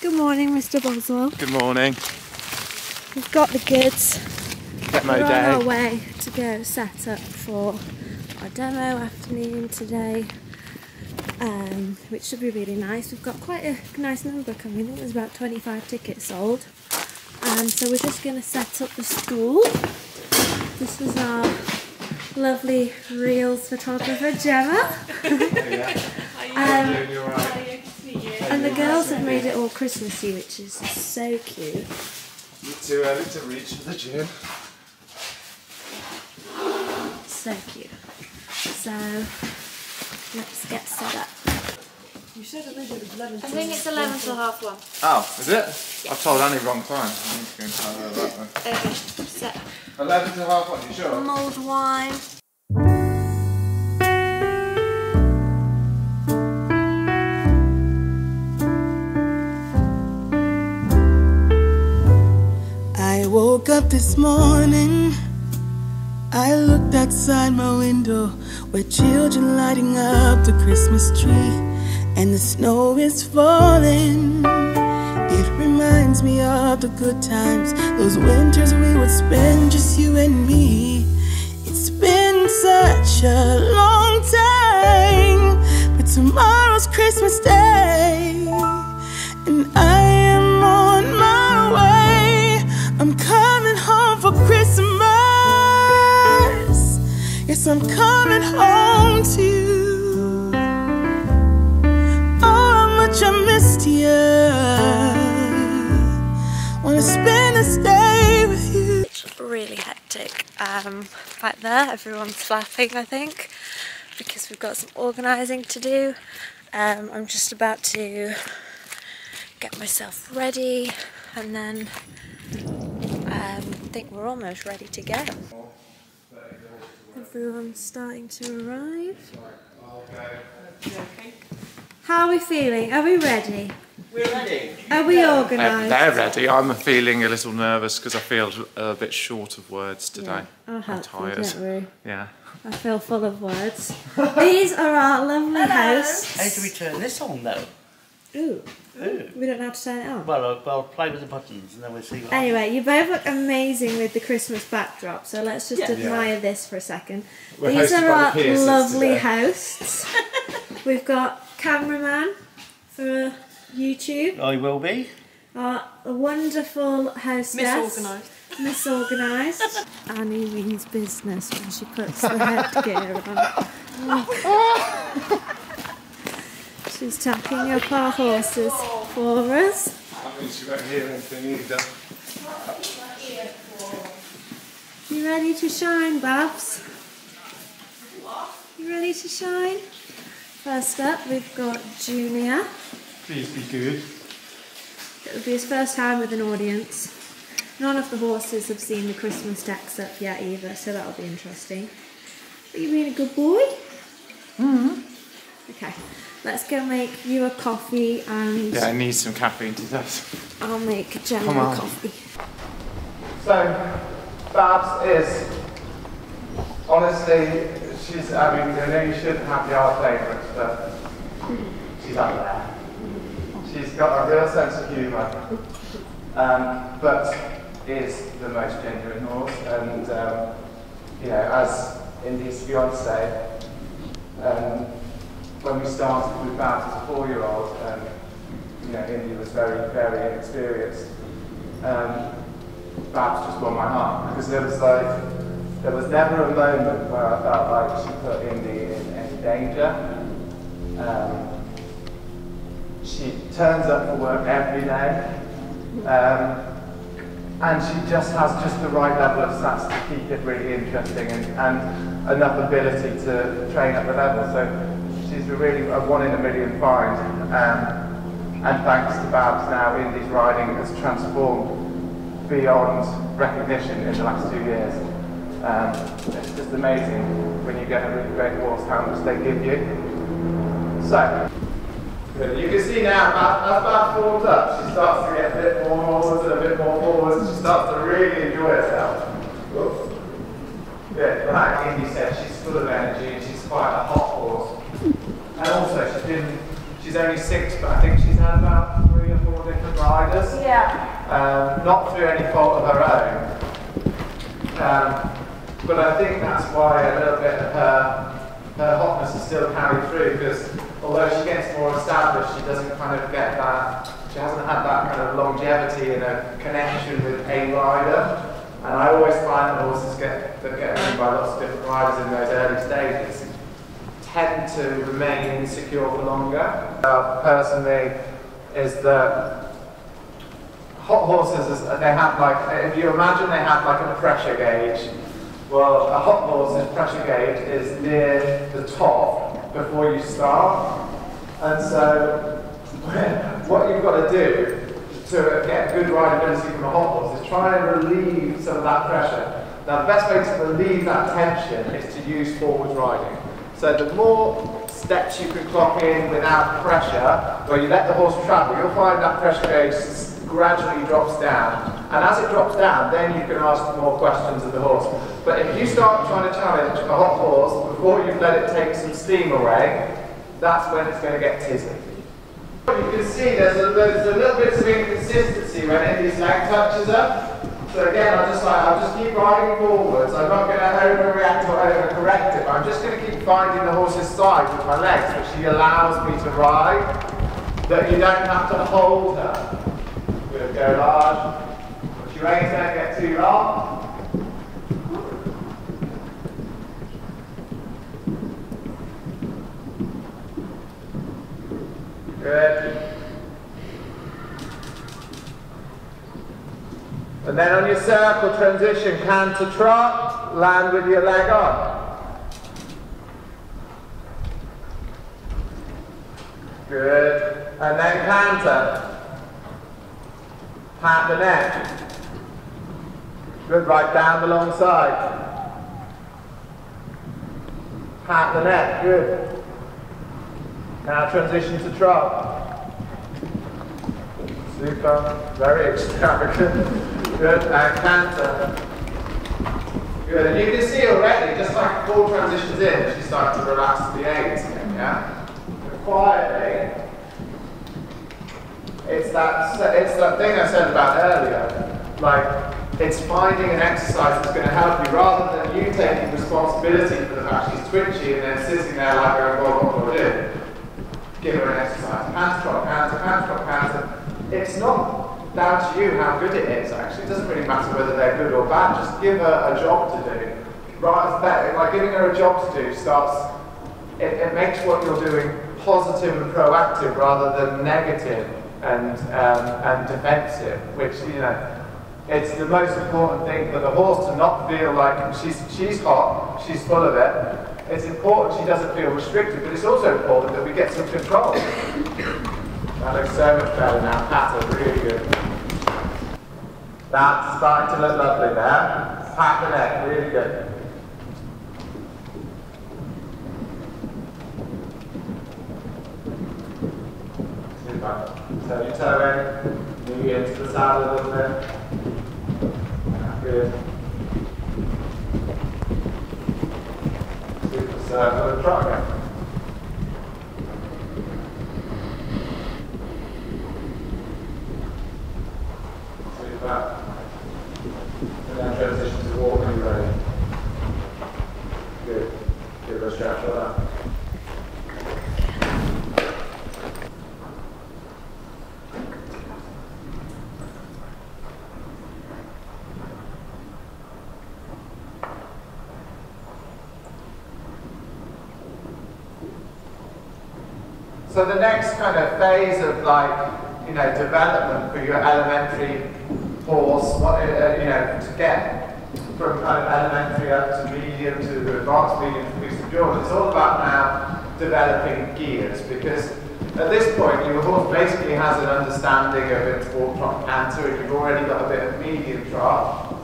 Good morning, Mr. Boswell. Good morning. We've got the goods. Demo We're day. on our way to go set up for our demo afternoon today, which should be really nice. We've got quite a nice number coming. I think there's about 25 tickets sold. So we're just going to set up the school. This is our lovely reels photographer, Gemma. And the girls have made it all Christmassy, which is so cute. Too early to reach for the gym. So cute. So let's get set up. You said I think it was 11 I think it's 11 till 1:30. Oh, is it? I've told Annie wrong time. I need to go and tell her that one. Okay, set. 11 till 1:30, you sure? Mulled wine. I woke up this morning, I looked outside my window where children lighting up the Christmas tree, and the snow is falling. It reminds me of the good times, those winters we would spend just you and me. It's been such a long time, but tomorrow's Christmas Day, and I am on my way. I'm coming home for Christmas. Yes, I'm coming home to you. Oh, how much I missed you. Wanna spend this day with you. It's really hectic. Right there, everyone's flapping, I think, because we've got some organising to do. I'm just about to get myself ready, and then I think we're almost ready to go. Everyone's starting to arrive. How are we feeling? Are we ready? We're ready. Are we organised? They're ready. I'm feeling a little nervous because I feel a bit short of words today. Yeah, I'll help I'm tired. you, don't worry. Yeah. I feel full of words. These are our lovely hosts. How do we turn this on though? Ooh. Ooh. We don't know how to turn it on. Well, play with the buttons and then we'll see what Anyway, you both look amazing with the Christmas backdrop, so let's just Yeah. admire this for a second. We're These hosted are by our the Pearsons lovely today. hosts. We've got cameraman for YouTube, I will be. our wonderful hostess, Misorganised. Annie means business when she puts the headgear on. She's tacking up our horses for us. That means you won't hear anything either. You ready to shine, Babs? You ready to shine? First up, we've got Junior. Please be good. It'll be his first time with an audience. None of the horses have seen the Christmas decks up yet either, so that'll be interesting. Are you being a good boy? Mm-hmm. Okay, let's go make you a coffee and... Yeah, I need some caffeine today. I'll make Gemma Come on. a coffee. So, Babs is, honestly, she's, I mean, I know you shouldn't have the art favourites, but she's up there. She's got a real sense of humour, but is the most genuine horse, and, you know, as Indy's fiance, when we started with Babs as a 4-year-old, you know, Indy was very, very inexperienced. Babs just won my heart because there was never a moment where I felt like she put Indy in any danger. She turns up for work every day, and she just has just the right level of stats to keep it really interesting and enough ability to train at the level. So she's really a 1 in a million find. And thanks to Babs now, Indy's riding has transformed beyond recognition in the last 2 years. It's just amazing when you get a really great horse how much they give you. So, you can see now as Babs warms up, she starts to get a bit more forwards and a bit more forwards. She starts to really enjoy herself. Whoops. Good. Like Indy said, she's full of energy and she's quite a hot horse. And also, she's only 6, but I think she's had about 3 or 4 different not through any fault of her own. But I think that's why a little bit of her hotness is still carried through, because although she gets more established, she doesn't kind of get that, she hasn't had that kind of longevity and a connection with a rider. And I always find that horses that get ridden by lots of different riders in those early stages tend to remain insecure for longer. Personally, is that hot horses, they have like, if you imagine they have like a pressure gauge, well, a hot horse's pressure gauge is near the top before you start. And so, what you've got to do to get good rideability from a hot horse is try and relieve some of that pressure. Now, the best way to relieve that tension is to use forward riding. So the more steps you can clock in without pressure, where you let the horse travel, you'll find that pressure gauge gradually drops down. And as it drops down, then you can ask more questions of the horse. But if you start trying to challenge a hot horse before you've let it take some steam away, that's when it's going to get tizzy. You can see there's a little bit of inconsistency when Indy's leg touches her. So again, I'll just keep riding forwards. I'm not going to overreact or overcorrect it, but I'm just going to keep finding the horse's side with my legs, which she allows me to ride, that you don't have to hold her. Good, go large. But your reins don't get too long. Good. And then on your circle transition, canter trot, land with your leg on. Good. And then canter. Pat the neck. Good, right down the long side. Pat the neck, good. Now transition to trot. Super, very extravagant. Good, and canter. Good, and you can see already, just like 4 transitions in, she's starting to relax to the 8s again, yeah? And quietly, it's that thing I said about earlier, like, it's finding an exercise that's going to help you, rather than you taking responsibility for the fact she's twitchy and then sitting there like, oh, what do I do? Give her an exercise. Canter, trot, canter, canter, trot, canter. It's not down to you how good it is, actually. It doesn't really matter whether they're good or bad. Just give her a job to do. Right, like giving her a job to do starts, it makes what you're doing positive and proactive rather than negative and defensive, which, you know, it's the most important thing for the horse to not feel like she's hot, she's full of it. It's important she doesn't feel restricted, but it's also important that we get some control. That looks so much better now. Pat her, really good. That's starting to look lovely there. Pat the neck, really good. Super. Turn your toe in, knee into the saddle a little bit. Good. Super circle and trot again. Super. And then transition to walk when you're ready. Good. Give it a stretch like that. So the next kind of phase of, like, you know, development for your elementary horse, you know, to get from kind of elementary up to medium to advanced medium to mixed endurance, it's all about now developing gears, because at this point your horse basically has an understanding of its walk, trot, canter. You've already got a bit of medium trot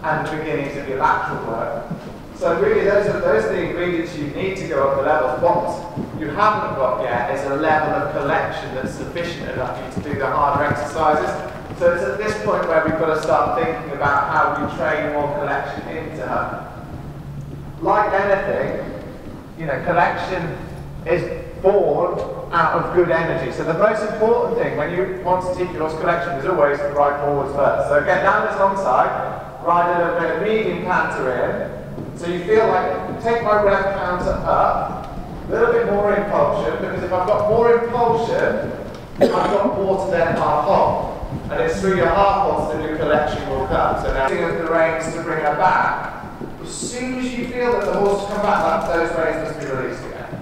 and the beginnings of your lateral work. So really, those are the ingredients you need to go up the levels. What you haven't got yet is a level of collection that's sufficient enough for you to do the harder exercises. So it's at this point where we've got to start thinking about how we train more collection into her. Like anything, you know, collection is born out of good energy. So the most important thing when you want to teach your horse collection is always to ride forwards first. So get down this long side, ride a little bit of medium canter in, so you feel like, take my rev counter up, a little bit more impulsion, because if I've got more impulsion, I've got more to then half on. And it's through your half ons the new collection will come. So now using the reins to bring her back, as soon as you feel that the horse has come back, those reins must be released again.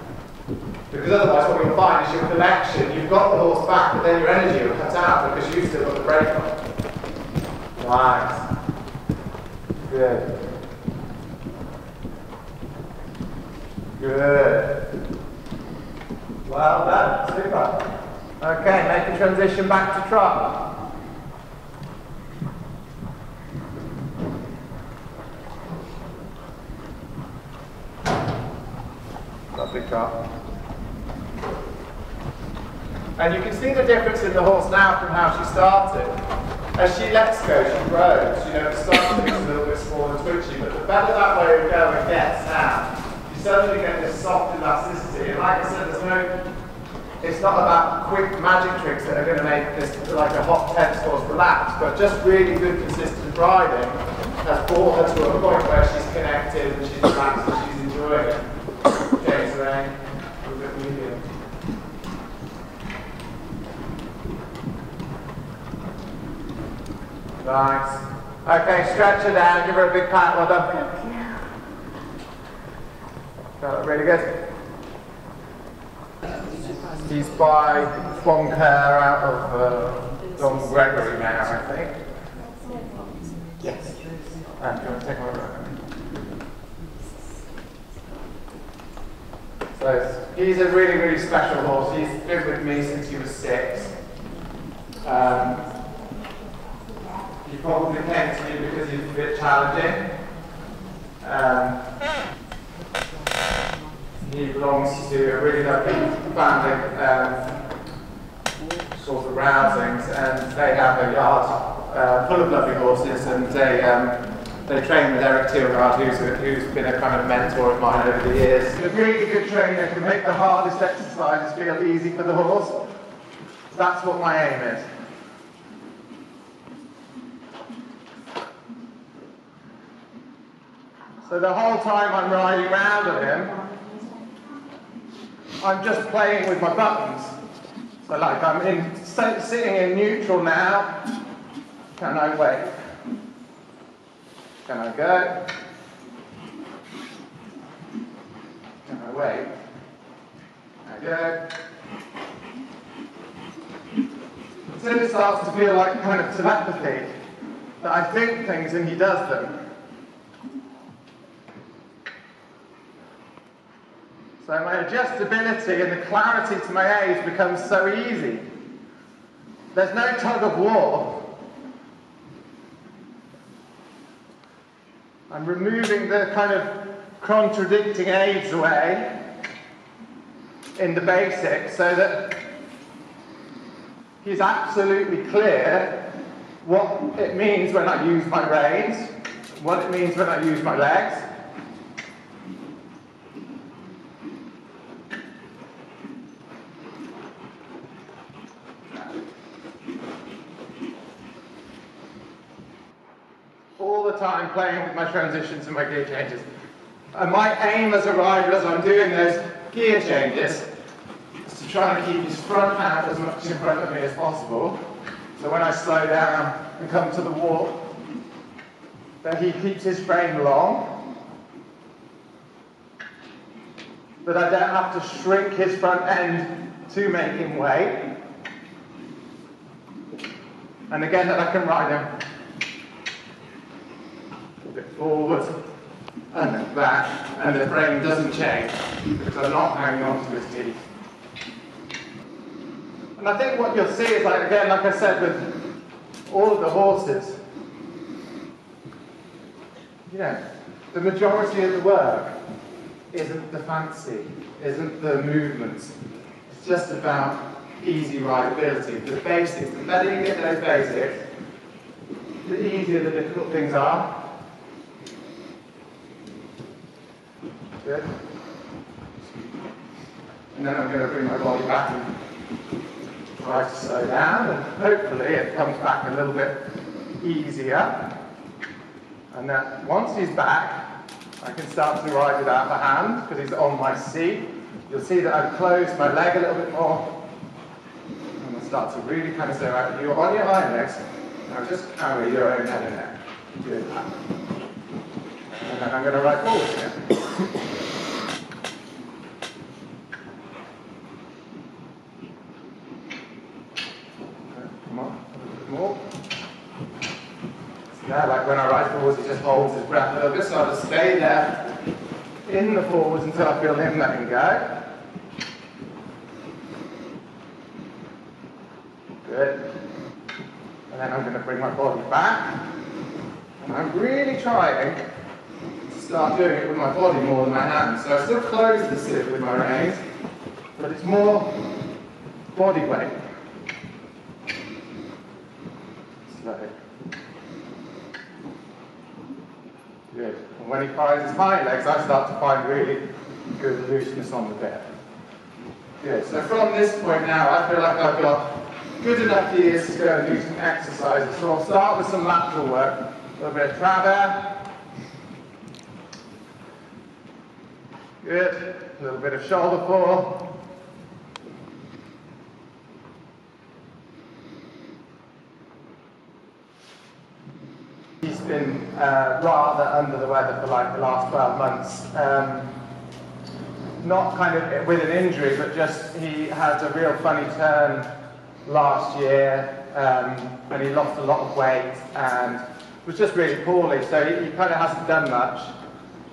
Because otherwise what you'll find is your collection, you've got the horse back, but then your energy will cut out because you've still got the brake on. Right. Good. Good. Well done. Super. Okay, make a transition back to trot. Lovely trot. And you can see the difference in the horse now from how she started. As she lets go, she grows. You know, at the start it's a little bit small and twitchy, but the better that way of going gets now, you suddenly get this soft elasticity. And like I said, it's not about quick magic tricks that are going to make this like a hot tense horse relax, but just really good consistent riding has brought her to a point where she's connected and she's relaxed and she's enjoying it. Okay, so then a bit medium. Nice. Okay, stretch her down, give her a big pat, well done. That looked really good. He's by Bonker out of Don Gregory now, I think. Yes. And do you want to take my look? So he's a really, really special horse. He's been with me since he was 6. He probably came to me because he's a bit challenging. He belongs to a really lovely family, sort of rousings, and they have a yard full of lovely horses, and they train with Eric Tilgard, who's been a kind of mentor of mine over the years. A really good trainer can make the hardest exercises feel easy for the horse. That's what my aim is. So the whole time I'm riding around on him, I'm just playing with my buttons. So like I'm sitting in neutral now. Can I wait? Can I go? Can I wait? Can I go? Until it starts to feel like kind of telepathy, that I think things and he does them. So my adjustability and the clarity to my aids becomes so easy. There's no tug of war. I'm removing the kind of contradicting aids away in the basics so that he's absolutely clear what it means when I use my reins, what it means when I use my legs. All the time playing with my transitions and my gear changes. And my aim as a rider as I'm doing those gear changes is to try and keep his front out as much in front of me as possible. So when I slow down and come to the walk, that he keeps his frame long, that I don't have to shrink his front end to make him wait. And again, that I can ride him a bit forward and then back, and the frame doesn't change because I'm not hanging on to his teeth. And I think what you'll see is, like again, like I said, with all of the horses, you know, the majority of the work isn't the fancy, isn't the movements. It's just about easy rideability. The basics, the better you get those basics, the easier the difficult things are. Good. And then I'm going to bring my body back and try to slow down, and hopefully it comes back a little bit easier. And then once he's back, I can start to ride without the hand because he's on my seat. You'll see that I've closed my leg a little bit more. And I'll start to really kind of say, right, you're on your hind legs, now just carry your own head and neck. Good. And then I'm going to ride forward again. Come on, a little bit more. Yeah, like when I ride forwards, he just holds his breath a little bit, so I'll just stay there in the forwards until I feel him letting go. Good. And then I'm going to bring my body back. And I'm really trying to start doing it with my body more than my hands. So I still close the sit with my reins, but it's more body weight. Slow. Good. And when he fires his hind legs, I start to find really good looseness on the bit. Good. So from this point now, I feel like I've got good enough years to go and do some exercises. So I'll start with some lateral work. A little bit of travers. Good. A little bit of shoulder fall. He's been rather under the weather for like the last 12 months. Not kind of with an injury, but just he had a real funny turn last year, and he lost a lot of weight and was just really poorly, so he kind of hasn't done much,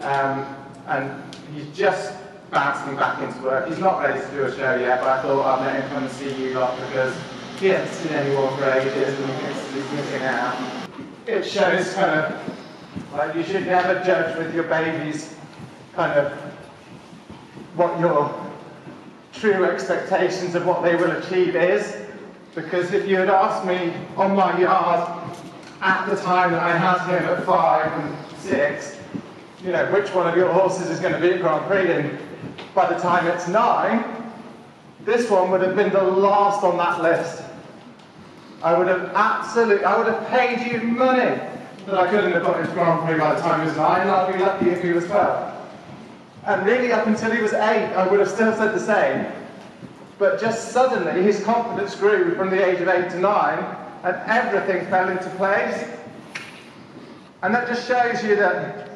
and he's just bouncing back into work. He's not ready to do a show yet, but I thought I'd let him come and see you lot because he hasn't seen anyone for ages and he thinks he's missing out. It shows kind of like you should never judge with your babies kind of what your true expectations of what they will achieve is, because if you had asked me on my yard at the time that I had him at 5 and 6, you know, which one of your horses is going to be at Grand Prix, and by the time it's 9, this one would have been the last on that list. I would have paid you money that I couldn't have got into Grand Prix by the time he was 9, and I'd be lucky if he was 12. And really up until he was 8, I would have still said the same. But just suddenly his confidence grew from the age of 8 to 9, and everything fell into place. And that just shows you that,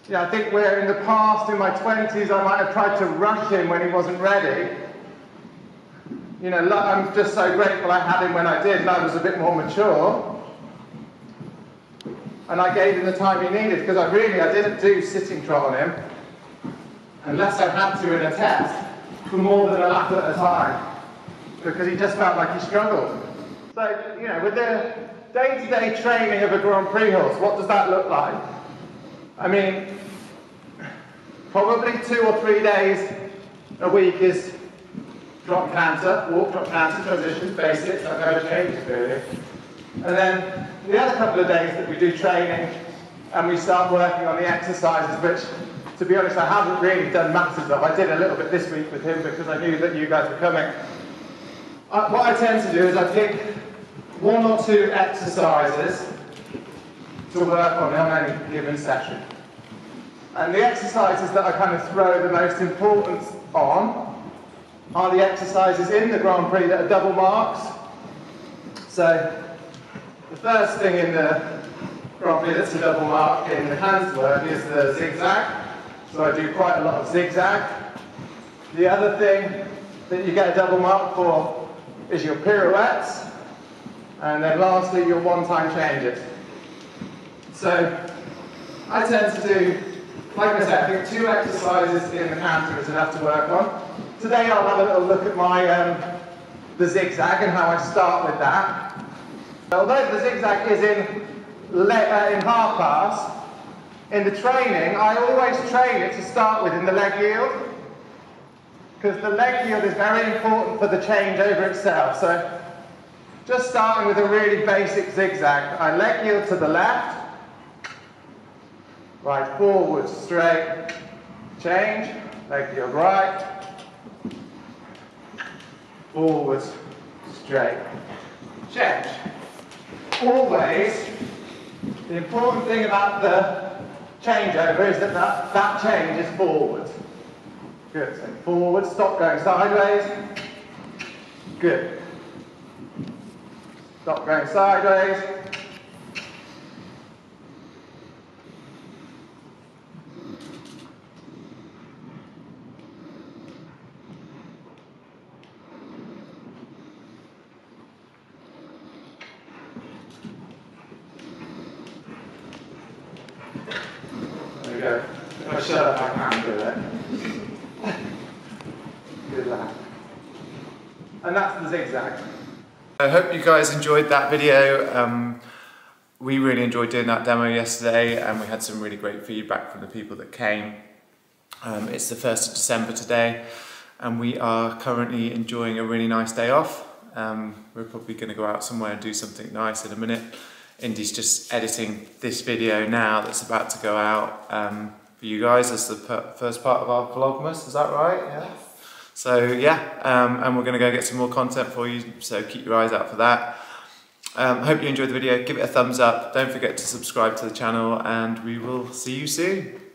yeah, I think where in the past, in my 20s, I might have tried to rush him when he wasn't ready. You know, I'm just so grateful I had him when I did, and I was a bit more mature. And I gave him the time he needed, because I didn't do sitting trot on him, unless I had to in a test, for more than a lap at a time, because he just felt like he struggled. So, you know, with the day-to-day training of a Grand Prix horse, what does that look like? I mean, probably 2 or 3 days a week is drop canter, walk, drop canter, transitions, basics, that never changes really. And then the other couple of days that we do training and we start working on the exercises, which, to be honest, I haven't really done masses of. I did a little bit this week with him because I knew that you guys were coming. What I tend to do is I pick 1 or 2 exercises to work on any given session. And the exercises that I kind of throw the most importance on are the exercises in the Grand Prix that are double marks. So the first thing in the Grand Prix that's a double mark in the hands work is the zigzag. So I do quite a lot of zigzag. The other thing that you get a double mark for is your pirouettes. And then lastly, your one-time changes. So I tend to do, like I said, I think 2 exercises in the canter is enough to work on. Today I'll have a little look at my the zigzag and how I start with that. Although the zigzag is in half pass, in the training I always train it to start with in the leg yield, because the leg yield is very important for the change over itself. So just starting with a really basic zigzag, I leg yield to the left, right forward, straight, change, leg to your right, forwards, straight, change. Always, the important thing about the changeover is that that change is forwards. Good, so forward, stop going sideways. Good. Stop going sideways. There we go. If I shut up, I can do it. Good lad. And that's the zigzag. I hope you guys enjoyed that video. We really enjoyed doing that demo yesterday, and we had some really great feedback from the people that came. It's the 1st of December today, and we are currently enjoying a really nice day off. We're probably going to go out somewhere and do something nice in a minute. Indy's just editing this video now that's about to go out for you guys as the first part of our Vlogmas, is that right? Yeah. So yeah, and we're going to go get some more content for you, so keep your eyes out for that. Hope you enjoyed the video, give it a thumbs up, don't forget to subscribe to the channel, and we will see you soon.